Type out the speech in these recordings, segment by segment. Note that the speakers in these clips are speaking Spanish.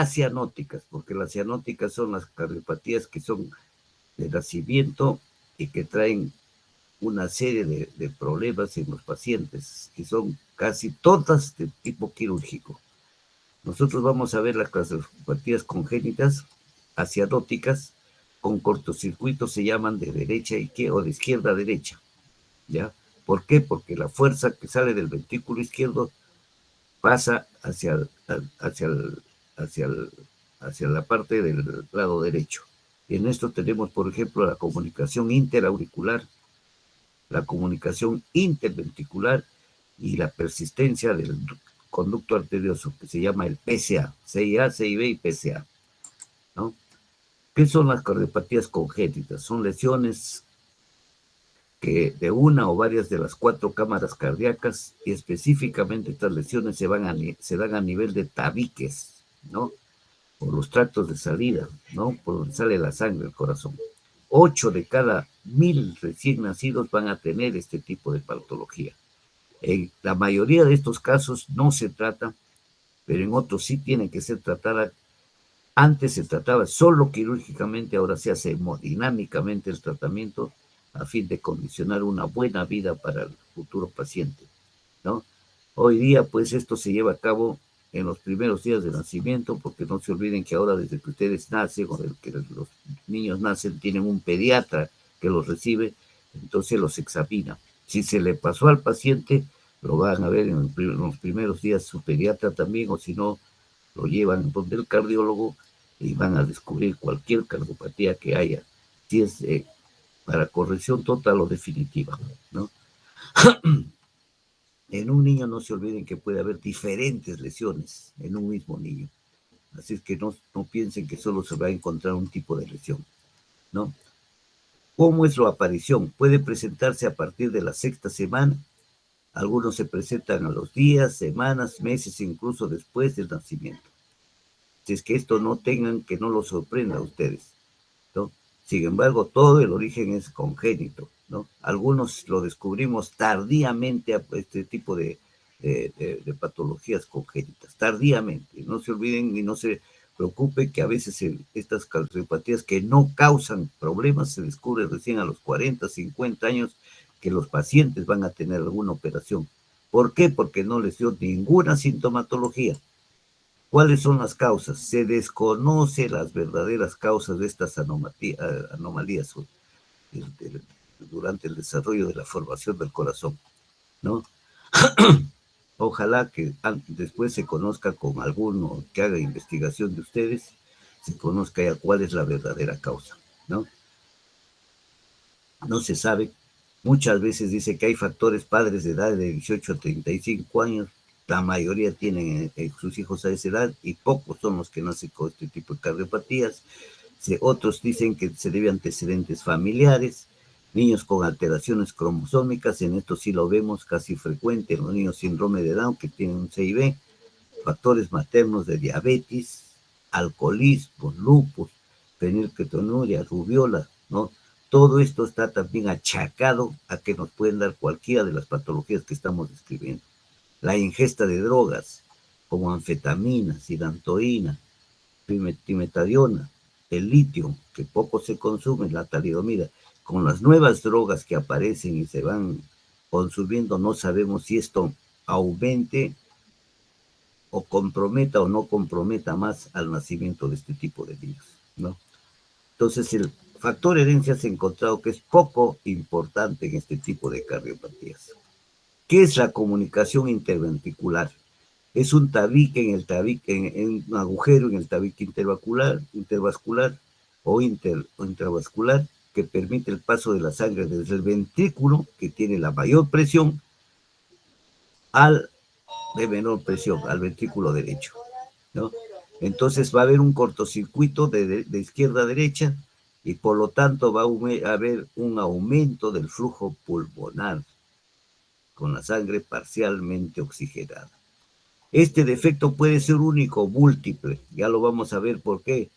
acianóticas, porque las cianóticas son las cardiopatías que son de nacimiento y que traen una serie de problemas en los pacientes, que son casi todas de tipo quirúrgico. Nosotros vamos a ver las cardiopatías congénitas, acianóticas, con cortocircuito se llaman de derecha o de izquierda a derecha, ¿ya? ¿Por qué? Porque la fuerza que sale del ventrículo izquierdo pasa hacia la parte del lado derecho. Y en esto tenemos, por ejemplo, la comunicación interauricular, la comunicación interventricular y la persistencia del conducto arterioso, que se llama el PCA, CIA, CIB y PCA, ¿no? ¿Qué son las cardiopatías congénitas? Son lesiones que de una o varias de las 4 cámaras cardíacas, y específicamente estas lesiones se dan a nivel de tabiques, ¿no? Por los tractos de salida, ¿no? Por donde sale la sangre del corazón. 8 de cada 1000 recién nacidos van a tener este tipo de patología. En la mayoría de estos casos no se trata, pero en otros sí tienen que ser tratadas. Antes se trataba solo quirúrgicamente, ahora se hace hemodinámicamente el tratamiento a fin de condicionar una buena vida para el futuro paciente, ¿no? Hoy día, pues, esto se lleva a cabo en los primeros días de nacimiento, porque no se olviden que ahora desde que ustedes nacen o desde que los niños nacen, tienen un pediatra que los recibe, entonces los examina. Si se le pasó al paciente, lo van a ver en los primeros días su pediatra también, o si no, lo llevan donde el cardiólogo y van a descubrir cualquier cardiopatía que haya, si es para corrección total o definitiva, ¿no? En un niño no se olviden que puede haber diferentes lesiones en un mismo niño. Así es que no piensen que solo se va a encontrar un tipo de lesión, ¿no? ¿Cómo es su aparición? Puede presentarse a partir de la 6ª semana. Algunos se presentan a los días, semanas, meses, incluso después del nacimiento. Si es que esto no tengan, que no los sorprenda a ustedes, ¿no? Sin embargo, todo el origen es congénito, ¿no? Algunos lo descubrimos tardíamente, este tipo de patologías congénitas, tardíamente. No se olviden y no se preocupen que a veces estas cardiopatías que no causan problemas se descubre recién a los 40, 50 años que los pacientes van a tener alguna operación. ¿Por qué? Porque no les dio ninguna sintomatología. ¿Cuáles son las causas? Se desconoce las verdaderas causas de estas anomalías durante el desarrollo de la formación del corazón, ¿no? Ojalá que después se conozca con alguno que haga investigación de ustedes, se conozca ya cuál es la verdadera causa, ¿no? No se sabe. Muchas veces dice que hay factores padres de edad de 18 a 35 años, la mayoría tienen sus hijos a esa edad y pocos son los que nacen con este tipo de cardiopatías. Otros dicen que se debe a antecedentes familiares, niños con alteraciones cromosómicas, en esto sí lo vemos casi frecuente, los niños síndrome de Down que tienen un CIB, factores maternos de diabetes, alcoholismo, lupus, fenilketonuria, rubiola, ¿no? Todo esto está también achacado a que nos pueden dar cualquiera de las patologías que estamos describiendo. La ingesta de drogas, como anfetamina, sirantoína, timetadiona, el litio, que poco se consume, la talidomida. Con las nuevas drogas que aparecen y se van consumiendo, no sabemos si esto aumente o comprometa o no comprometa más al nacimiento de este tipo de niños, ¿no? Entonces, el factor herencia se ha encontrado que es poco importante en este tipo de cardiopatías. ¿Qué es la comunicación interventricular? Es un tabique en un agujero en el tabique intervascular o intravascular que permite el paso de la sangre desde el ventrículo, que tiene la mayor presión, al de menor presión, al ventrículo derecho, ¿no? Entonces va a haber un cortocircuito de izquierda a derecha y por lo tanto va a haber un aumento del flujo pulmonar con la sangre parcialmente oxigenada. Este defecto puede ser único o múltiple, ya lo vamos a ver por qué,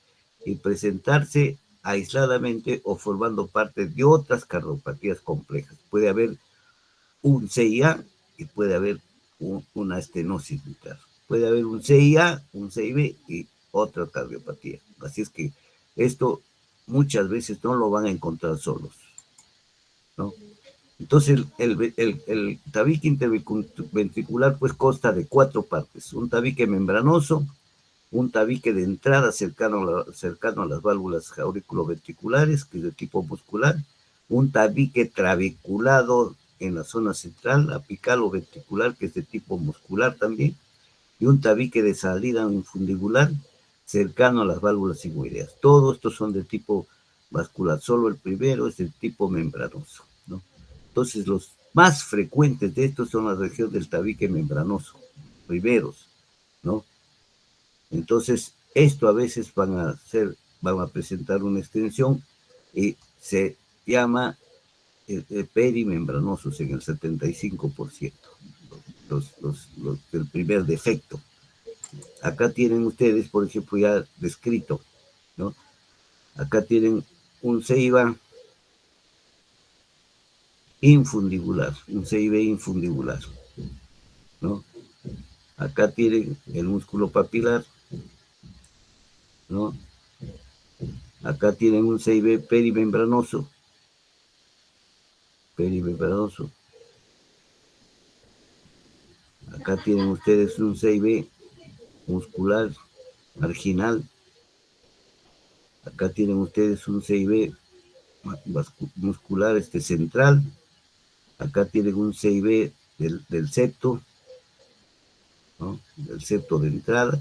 y presentarse aisladamente o formando parte de otras cardiopatías complejas. Puede haber un CIA y puede haber una estenosis mitral. Puede haber un CIA, un CIB y otra cardiopatía. Así es que esto muchas veces no lo van a encontrar solos, ¿no? Entonces, el tabique interventricular pues consta de 4 partes. Un tabique membranoso, un tabique de entrada cercano a las válvulas auriculoventriculares, que es de tipo muscular, un tabique trabeculado en la zona central, apical o ventricular, que es de tipo muscular también, y un tabique de salida infundibular cercano a las válvulas sigmoideas. Todos estos son de tipo vascular, solo el primero es de tipo membranoso, ¿no? Entonces, los más frecuentes de estos son la región del tabique membranoso, primeros, ¿no? Entonces, esto a veces van a presentar una extensión y se llama perimembranosos en el 75%, el primer defecto. Acá tienen ustedes, por ejemplo, ya descrito, ¿no? Acá tienen un CIBA infundibular, un CIB infundibular, ¿no? Acá tienen el músculo papilar, ¿no? Acá tienen un CIB perimembranoso, perimembranoso. Acá tienen ustedes un CIB muscular marginal. Acá tienen ustedes un CIB muscular central. Acá tienen un CIB del septo, ¿no? Del septo de entrada.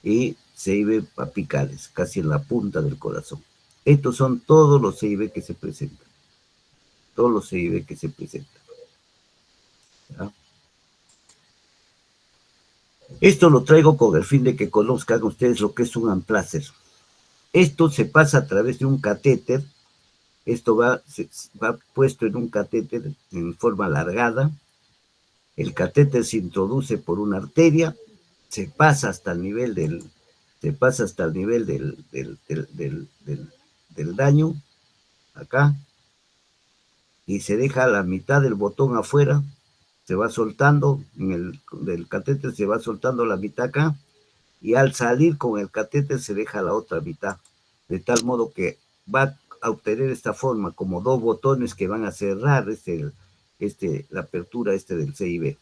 Y CIB apicales, casi en la punta del corazón. Estos son todos los CIB que se presentan. Todos los CIB que se presentan. ¿Ya? Esto lo traigo con el fin de que conozcan ustedes lo que es un amplacer. Esto se pasa a través de un catéter. Esto va puesto en un catéter en forma alargada. El catéter se introduce por una arteria, se pasa hasta el nivel del daño, acá, y se deja la mitad del botón afuera, se va soltando, del catéter se va soltando la mitad acá, y al salir con el catéter se deja la otra mitad, de tal modo que va a obtener esta forma, como 2 botones que van a cerrar la apertura del CIB.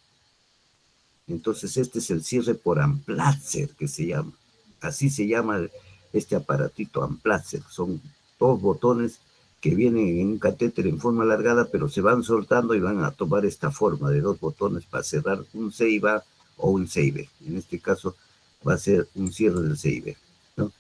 Entonces este es el cierre por amplacer, que se llama. Así se llama este aparatito, amplacer. Son 2 botones que vienen en un catéter en forma alargada, pero se van soltando y van a tomar esta forma de 2 botones para cerrar un CIB o un CIB. En este caso va a ser un cierre del CIB, ¿no?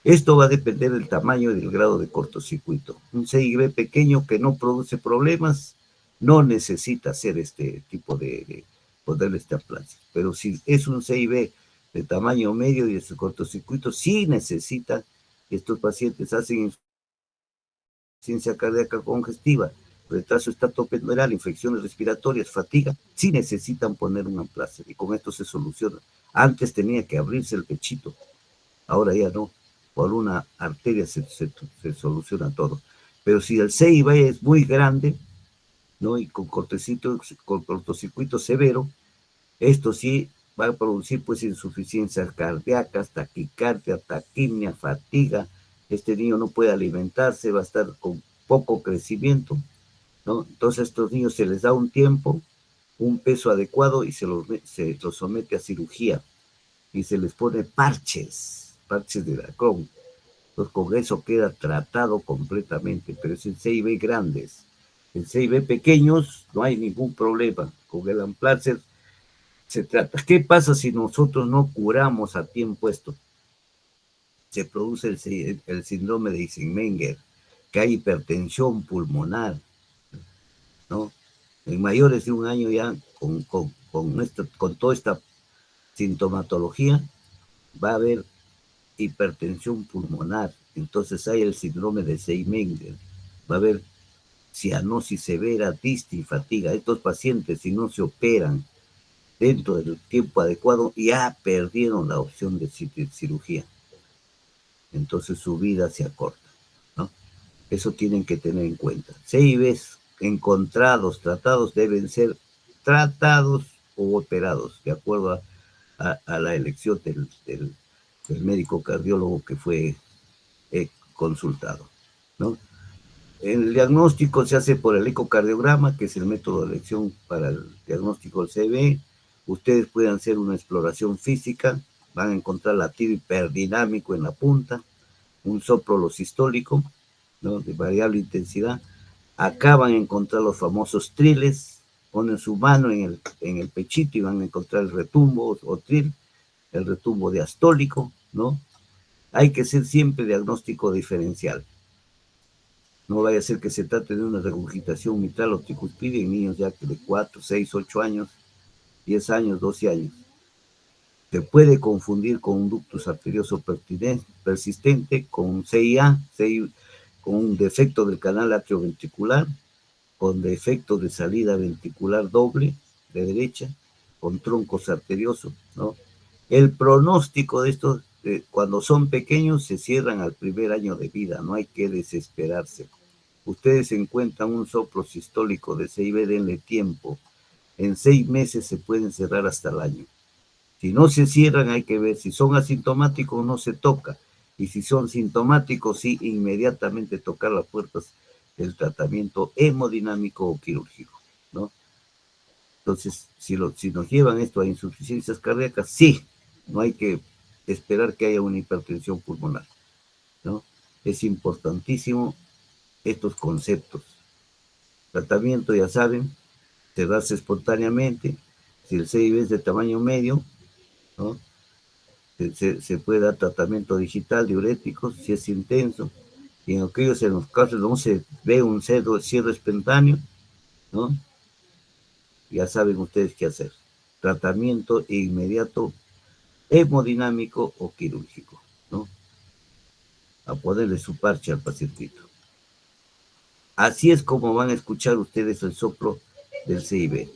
Esto va a depender del tamaño y del grado de cortocircuito. Un CIB pequeño que no produce problemas no necesita hacer este tipo de ponerle este amplacer. Pero si es un CIB de tamaño medio y ese cortocircuito, sí necesitan, estos pacientes hacen insuficiencia cardíaca congestiva, retraso estatoperoneal, infecciones respiratorias, fatiga, sí necesitan poner un amplacer y con esto se soluciona. Antes tenía que abrirse el pechito, ahora ya no, por una arteria se soluciona todo. Pero si el CIB es muy grande, ¿no? Y con cortocircuito severo, esto sí va a producir pues insuficiencias cardíacas, taquicardia, taquimia, fatiga. Este niño no puede alimentarse, va a estar con poco crecimiento, ¿no? Entonces a estos niños se les da un tiempo, un peso adecuado y se los somete a cirugía y se les pone parches de la Crohn. Entonces con eso queda tratado completamente, pero es en CIB grandes. En CIB pequeños no hay ningún problema. Con el amplacer se trata. ¿Qué pasa si nosotros no curamos a tiempo esto? Se produce el síndrome de Eisenmenger, que hay hipertensión pulmonar, ¿no? En mayores de un año ya, con toda esta sintomatología, va a haber hipertensión pulmonar. Entonces hay el síndrome de Eisenmenger. Va a haber cianosis severa, distis, fatiga. Estos pacientes, si no se operan dentro del tiempo adecuado, ya perdieron la opción de cirugía. Entonces su vida se acorta, ¿no? Eso tienen que tener en cuenta. CIBs encontrados, tratados, deben ser tratados o operados, de acuerdo a la elección el médico cardiólogo que fue consultado, ¿no? El diagnóstico se hace por el ecocardiograma, que es el método de elección para el diagnóstico del CIB. Ustedes pueden hacer una exploración física, van a encontrar latido hiperdinámico en la punta, un soplo sistólico, ¿no?, de variable intensidad. Acá van a encontrar los famosos triles, ponen su mano en el pechito y van a encontrar el retumbo o tril, el retumbo diastólico, ¿no? Hay que ser siempre diagnóstico diferencial. No vaya a ser que se trate de una regurgitación mitral o tricuspide en niños ya de 4, 6, 8 años, 10 años, 12 años. Se puede confundir con un ductus arterioso persistente, con un CIA, con un defecto del canal atrioventricular, con defecto de salida ventricular doble de derecha, con troncos arteriosos, ¿no? El pronóstico de estos, cuando son pequeños, se cierran al primer año de vida, no hay que desesperarse. Ustedes encuentran un soplo sistólico de CIB, denle tiempo. En 6 meses se pueden cerrar hasta el año. Si no se cierran, hay que ver. Si son asintomáticos, no se toca. Y si son sintomáticos, sí, inmediatamente tocar las puertas del tratamiento hemodinámico o quirúrgico, ¿no? Entonces, si nos llevan esto a insuficiencias cardíacas, sí, no hay que esperar que haya una hipertensión pulmonar, ¿no? Es importantísimo estos conceptos. Tratamiento, ya saben, cerrarse espontáneamente. Si el CIB es de tamaño medio, ¿no?, se puede dar tratamiento digital, diuréticos, si es intenso. Y en aquellos en los casos donde se ve un cierre espontáneo, ¿no?, ya saben ustedes qué hacer. Tratamiento inmediato hemodinámico o quirúrgico, ¿no?, a ponerle su parche al pacientito. Así es como van a escuchar ustedes el soplo del CIB.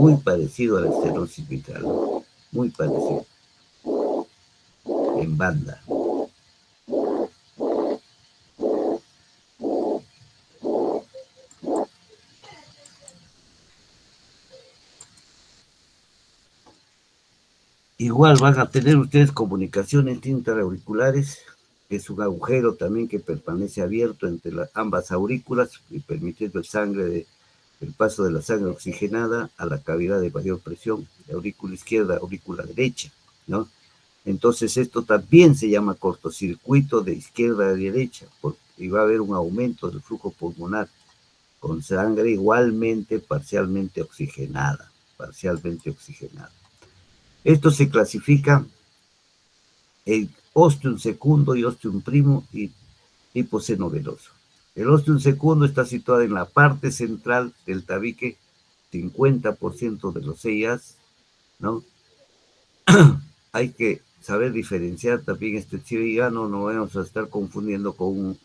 Muy parecido a la estenosis mitral, ¿no?, muy parecido, en banda. Igual van a tener ustedes comunicaciones interauriculares, que es un agujero también que permanece abierto entre ambas aurículas y permitiendo el paso de la sangre oxigenada a la cavidad de mayor presión, de aurícula izquierda, aurícula derecha, ¿no? Entonces esto también se llama cortocircuito de izquierda a derecha, y va a haber un aumento del flujo pulmonar con sangre igualmente parcialmente oxigenada, Esto se clasifica en ostium secundo y ostium primo y tipo seno venoso. El ostium secundo está situado en la parte central del tabique, 50% de los CIAs, ¿no? Hay que saber diferenciar también este CIA, no vamos a estar confundiendo con un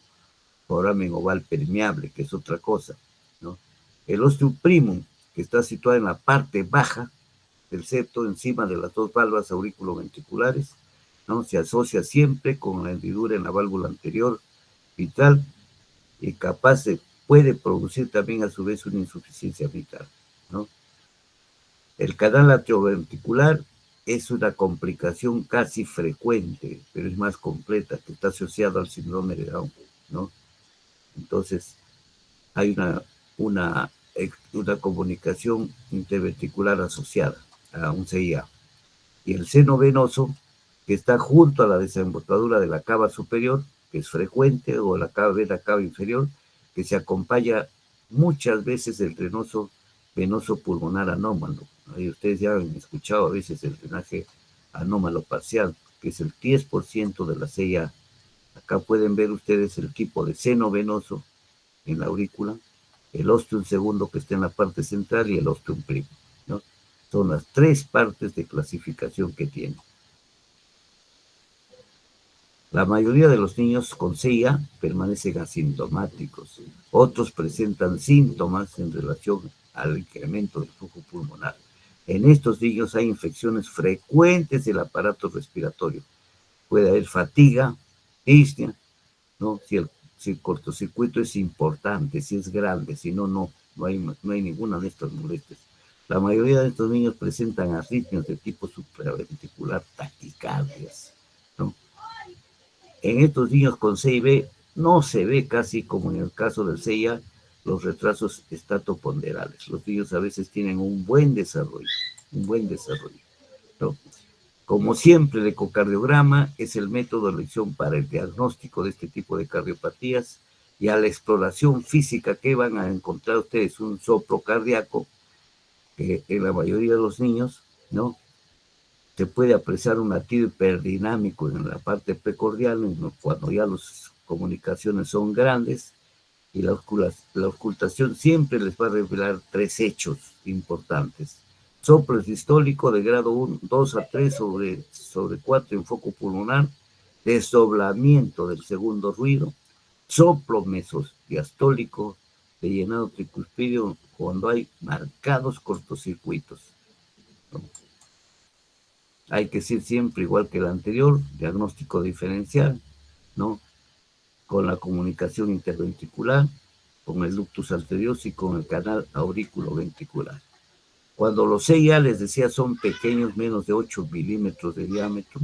foramen oval permeable, que es otra cosa, ¿no? El ostium primum, que está situado en la parte baja del septo, encima de las dos válvulas auriculoventriculares, ¿no?, se asocia siempre con la hendidura en la válvula anterior mitral y puede producir también a su vez una insuficiencia mitral, ¿no? El canal atrioventricular es una complicación casi frecuente, pero es más completa, que está asociado al síndrome de Down, ¿no? Entonces, hay una comunicación interventricular asociada a un CIA. Y el seno venoso, que está junto a la desembocadura de la cava superior, que es frecuente, o la cava inferior, que se acompaña muchas veces del drenaje venoso pulmonar anómalo. Y ustedes ya han escuchado a veces el drenaje anómalo parcial, que es el 10% de la CIA. Acá pueden ver ustedes el tipo de seno venoso en la aurícula, el ostium segundo que está en la parte central y el ostium primo, ¿no? Son las 3 partes de clasificación que tiene. La mayoría de los niños con CIA permanecen asintomáticos. Otros presentan síntomas en relación al incremento del flujo pulmonar. En estos niños hay infecciones frecuentes del aparato respiratorio. Puede haber fatiga, disnea, ¿no? Si el cortocircuito es importante, si es grande, si no, no hay ninguna de estas molestias. La mayoría de estos niños presentan arritmias de tipo supraventricular, taquicardias, ¿no? En estos niños con CIB no se ve casi como en el caso del CIA los retrasos estatoponderales. Los niños a veces tienen un buen desarrollo, ¿no? Como siempre, el ecocardiograma es el método de elección para el diagnóstico de este tipo de cardiopatías y a la exploración física que van a encontrar ustedes un soplo cardíaco, que en la mayoría de los niños, ¿no? Se puede apreciar un latido hiperdinámico en la parte precordial, cuando ya las comunicaciones son grandes, y la ocultación siempre les va a revelar tres hechos importantes. Soplo sistólico de grado 1, 2 a 3 sobre 4 en foco pulmonar, desdoblamiento del segundo ruido, soplo mesodiastólico de llenado tricuspidio cuando hay marcados cortocircuitos, ¿no? Hay que ser siempre igual que el anterior, diagnóstico diferencial, ¿no? Con la comunicación interventricular, con el ductus arterioso y con el canal auriculoventricular. Cuando los CIA, les decía, son pequeños, menos de 8 milímetros de diámetro,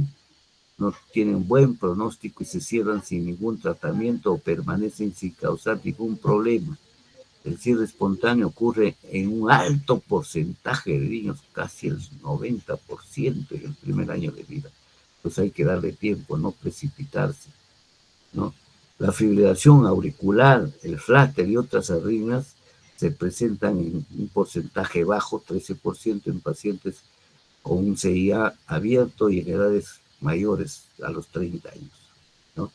no tienen buen pronóstico y se cierran sin ningún tratamiento o permanecen sin causar ningún problema. El cierre espontáneo ocurre en un alto porcentaje de niños, casi el 90% en el primer año de vida. Pues hay que darle tiempo, no precipitarse, ¿no? La fibrilación auricular, el fláter y otras arritmias se presentan en un porcentaje bajo, 13% en pacientes con un CIA abierto y en edades mayores a los 30 años, ¿no?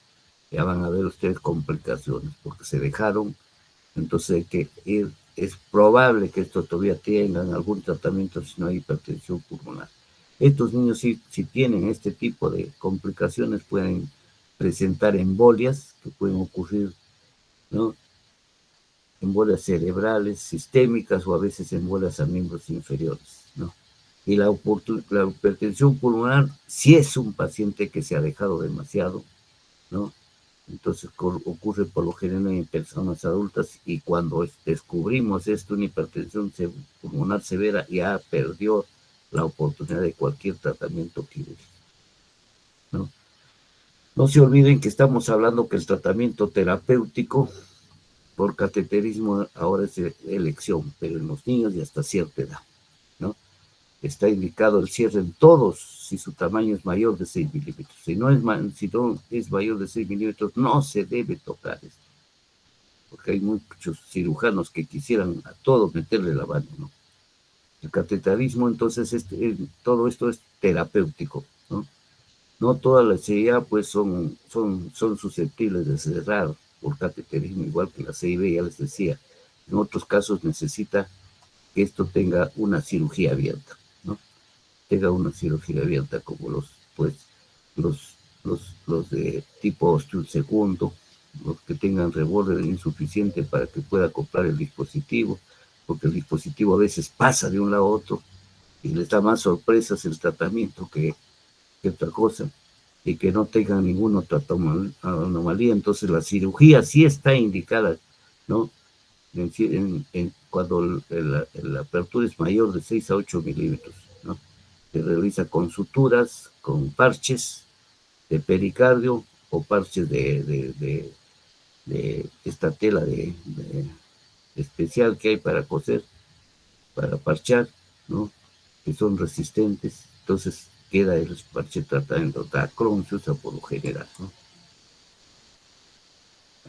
Ya van a ver ustedes complicaciones porque se dejaron. Entonces hay que ir, es probable que estos todavía tengan algún tratamiento si no hay hipertensión pulmonar. Estos niños, si tienen este tipo de complicaciones, pueden presentar embolias que pueden ocurrir, ¿no? Embolias cerebrales, sistémicas o a veces embolias a miembros inferiores, ¿no? Y la hipertensión pulmonar, si es un paciente que se ha dejado demasiado, ¿no? Entonces ocurre por lo general en personas adultas y cuando descubrimos esto, una hipertensión pulmonar severa, ya perdió la oportunidad de cualquier tratamiento quirúrgico, ¿no? No se olviden que estamos hablando que el tratamiento terapéutico por cateterismo ahora es de elección, pero en los niños y hasta cierta edad, ¿no? Está indicado el cierre en todos si su tamaño es mayor de 6 milímetros. Si no es mayor de 6 milímetros, no se debe tocar esto, porque hay muchos cirujanos que quisieran a todo meterle la mano, ¿no? El cateterismo, entonces, todo esto es terapéutico, ¿no? No todas las CIA pues son susceptibles de cerrar por cateterismo, igual que la CIB, ya les decía. En otros casos necesita que esto tenga una cirugía abierta, ¿no? Tenga una cirugía abierta como los, los de tipo ostium segundo, los que tengan reborde insuficiente para que pueda acoplar el dispositivo, porque el dispositivo a veces pasa de un lado a otro y les da más sorpresas el tratamiento que otra cosa, y que no tengan ninguna otra anomalía. Entonces la cirugía sí está indicada, ¿no? Cuando la apertura es mayor de 6 a 8 milímetros, ¿no? Se realiza con suturas, con parches de pericardio o parches de esta tela especial que hay para coser, para parchar, ¿no? Que son resistentes. Entonces queda el parche tratamiento. Dacron se usa por lo general, ¿no?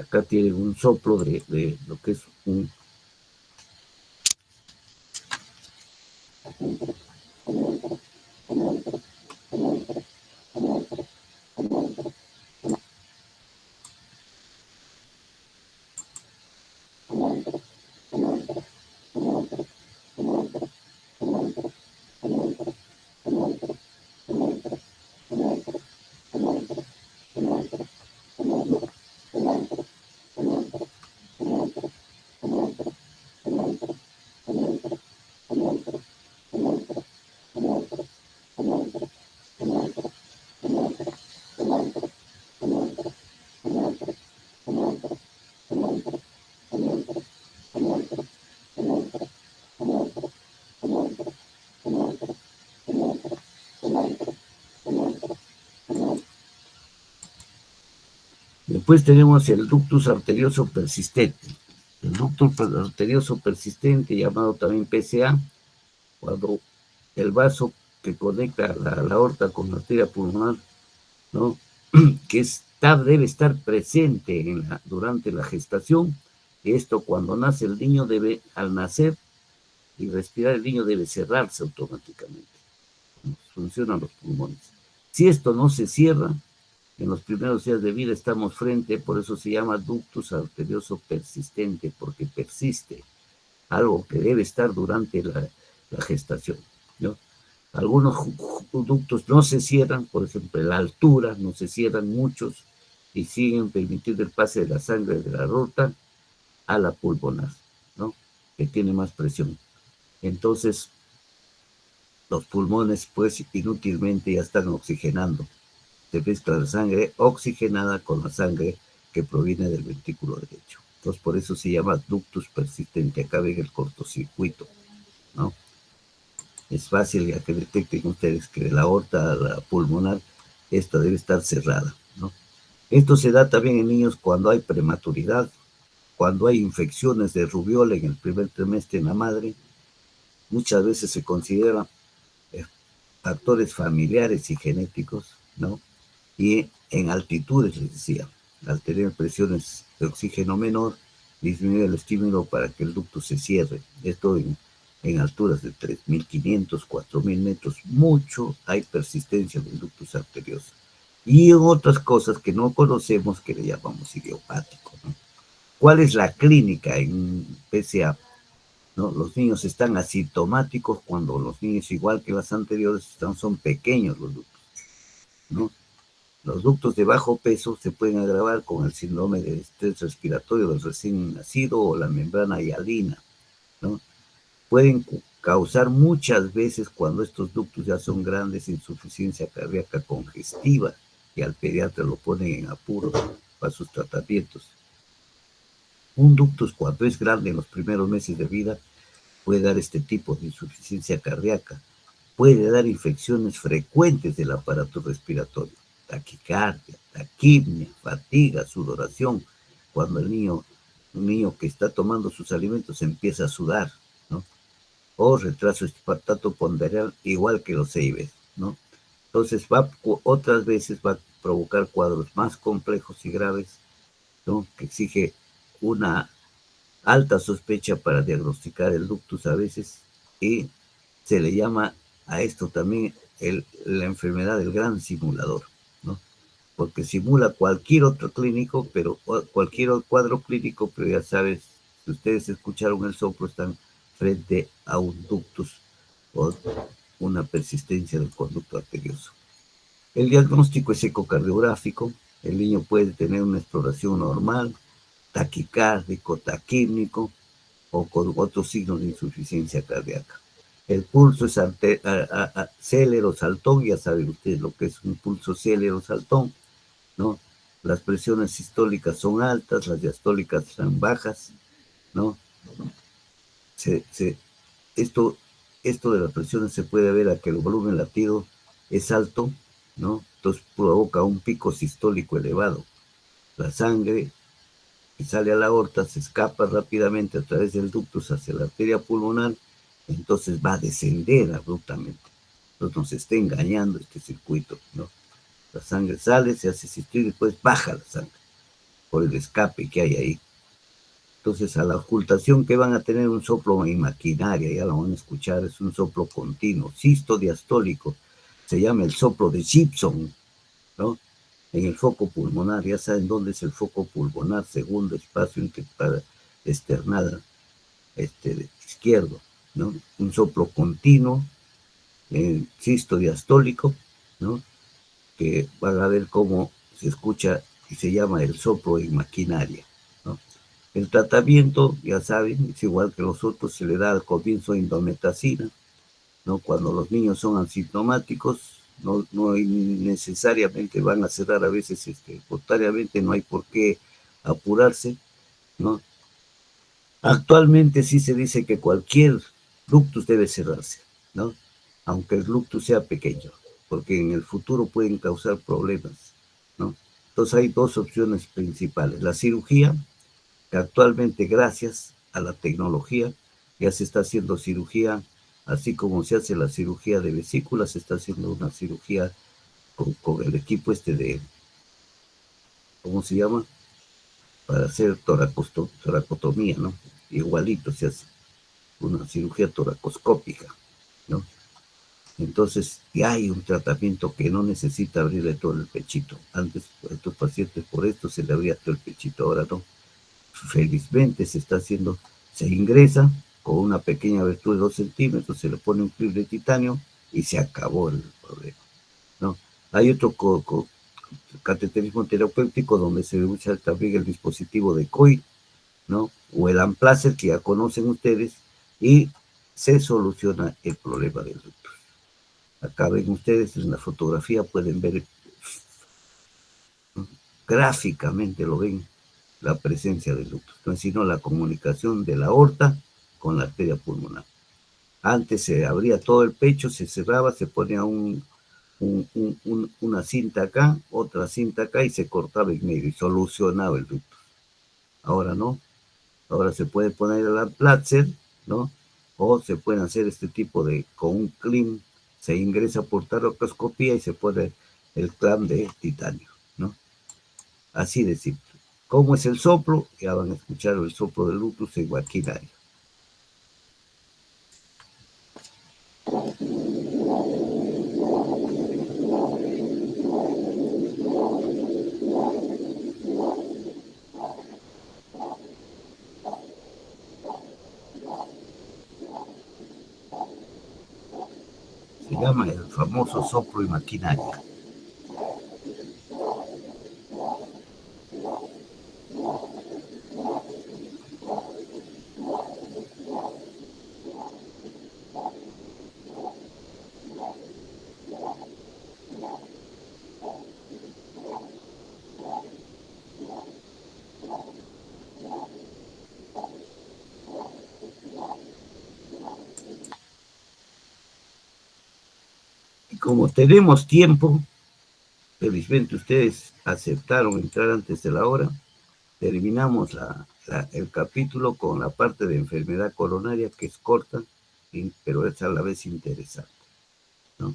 Acá tienen un soplo de lo que es un Después tenemos el ductus arterioso persistente. El ductus arterioso persistente, llamado también PCA, cuando el vaso que conecta la aorta con la arteria pulmonar, ¿no? que debe estar presente durante la gestación. Esto cuando nace el niño debe, al nacer y respirar, el niño debe cerrarse automáticamente. Funcionan los pulmones. Si esto no se cierra, en los primeros días de vida estamos frente, por eso se llama ductus arterioso persistente, porque persiste, algo que debe estar durante la gestación, ¿no? Algunos ductos no se cierran, por ejemplo, la altura, no se cierran muchos y siguen permitiendo el pase de la sangre de la aorta a la pulmonar, ¿no? Que tiene más presión. Entonces, los pulmones, pues, inútilmente ya están oxigenando. Se mezcla la sangre oxigenada con la sangre que proviene del ventrículo derecho. Entonces, por eso se llama ductus persistente. Acá ven el cortocircuito, ¿no? Es fácil ya que detecten ustedes que de la aorta a la pulmonar, esta debe estar cerrada, ¿no? Esto se da también en niños cuando hay prematuridad, cuando hay infecciones de rubiola en el primer trimestre en la madre. Muchas veces se consideran factores familiares y genéticos, ¿no? Y en altitudes, les decía, al tener presiones de oxígeno menor, disminuye el estímulo para que el ducto se cierre. Esto en alturas de 3.500, 4.000 metros, mucho hay persistencia del ductus arterioso. Y en otras cosas que no conocemos que le llamamos idiopático, ¿no? ¿Cuál es la clínica en PCA? ¿No? Los niños están asintomáticos cuando los niños, igual que las anteriores, son pequeños los ductos, ¿no? Los ductos de bajo peso se pueden agravar con el síndrome de estrés respiratorio del recién nacido o la membrana hialina, ¿no? Pueden causar muchas veces, cuando estos ductos ya son grandes, insuficiencia cardíaca congestiva, y al pediatra lo ponen en apuro para sus tratamientos. Un ductus, cuando es grande en los primeros meses de vida, puede dar este tipo de insuficiencia cardíaca, puede dar infecciones frecuentes del aparato respiratorio, taquicardia, taquipnea, fatiga, sudoración, cuando un niño que está tomando sus alimentos empieza a sudar, ¿no? O retraso hepatoponderal, igual que los EIVES, ¿no? Entonces, otras veces va a provocar cuadros más complejos y graves, ¿no? Que exige una alta sospecha para diagnosticar el ductus a veces, y se le llama a esto también la enfermedad del gran simulador, ¿no? Porque simula cualquier otro clínico, pero cualquier cuadro clínico, pero ya sabes, si ustedes escucharon el soplo, están frente a un ductus o una persistencia del conducto arterioso. El diagnóstico es ecocardiográfico. El niño puede tener una exploración normal, taquicárdico, taquímnico o con otros signos de insuficiencia cardíaca. El pulso es célero saltón, ya saben ustedes lo que es un pulso célero saltón, ¿no? Las presiones sistólicas son altas, las diastólicas son bajas, ¿no? Esto de las presiones se puede ver a que el volumen latido es alto, ¿no? Entonces provoca un pico sistólico elevado. La sangre que sale a la aorta se escapa rápidamente a través del ductus hacia la arteria pulmonar, entonces va a descender abruptamente. Entonces nos está engañando este circuito, ¿no? La sangre sale, se hace sistólico y después baja la sangre por el escape que hay ahí. Entonces, a la ocultación que van a tener un soplo en maquinaria, ya lo van a escuchar, es un soplo continuo, sistodiastólico, se llama el soplo de Gibson, ¿no? En el foco pulmonar, ya saben dónde es el foco pulmonar, segundo espacio external izquierdo, ¿no? Un soplo continuo, sistodiastólico, ¿no? Que van a ver cómo se escucha y se llama el soplo en maquinaria, ¿no? El tratamiento, ya saben, es igual que los otros, se le da al comienzo indometacina, ¿no? Cuando los niños son asintomáticos, no necesariamente van a cerrar, a veces espontáneamente, no hay por qué apurarse, ¿no? Actualmente sí se dice que cualquier ductus debe cerrarse, ¿no? Aunque el ductus sea pequeño, porque en el futuro pueden causar problemas, ¿no? Entonces hay dos opciones principales. La cirugía, que actualmente gracias a la tecnología ya se está haciendo cirugía, así como se hace la cirugía de vesícula, se está haciendo una cirugía con el equipo de, ¿cómo se llama? Para hacer toracotomía, ¿no? Igualito se hace una cirugía toracoscópica, ¿no? Entonces ya hay un tratamiento que no necesita abrirle todo el pechito. Antes a estos pacientes por esto se le abría todo el pechito, ahora no. Felizmente se está haciendo, se ingresa con una pequeña abertura de 2 centímetros, se le pone un clip de titanio y se acabó el problema, ¿no? Hay otro cateterismo terapéutico donde se usa también el dispositivo de COI, ¿no? O el Amplacer que ya conocen ustedes y se soluciona el problema del ductus. Acá ven ustedes en la fotografía, pueden ver gráficamente, lo ven, la presencia del ductus, no es sino la comunicación de la aorta con la arteria pulmonar. Antes se abría todo el pecho, se cerraba, se ponía una cinta acá, otra cinta acá y se cortaba en medio y solucionaba el ductus. Ahora no, ahora se puede poner el Platzer, ¿no? O se pueden hacer este tipo de, con un clamp, se ingresa por toracoscopía y se pone el clamp de titanio, ¿no? Así de simple. ¿Cómo es el soplo? Ya van a escuchar el soplo del ductus inguinal. Se llama el famoso soplo imaginario. Y como tenemos tiempo, felizmente ustedes aceptaron entrar antes de la hora, terminamos el capítulo con la parte de enfermedad coronaria que es corta, pero es a la vez interesante, ¿no?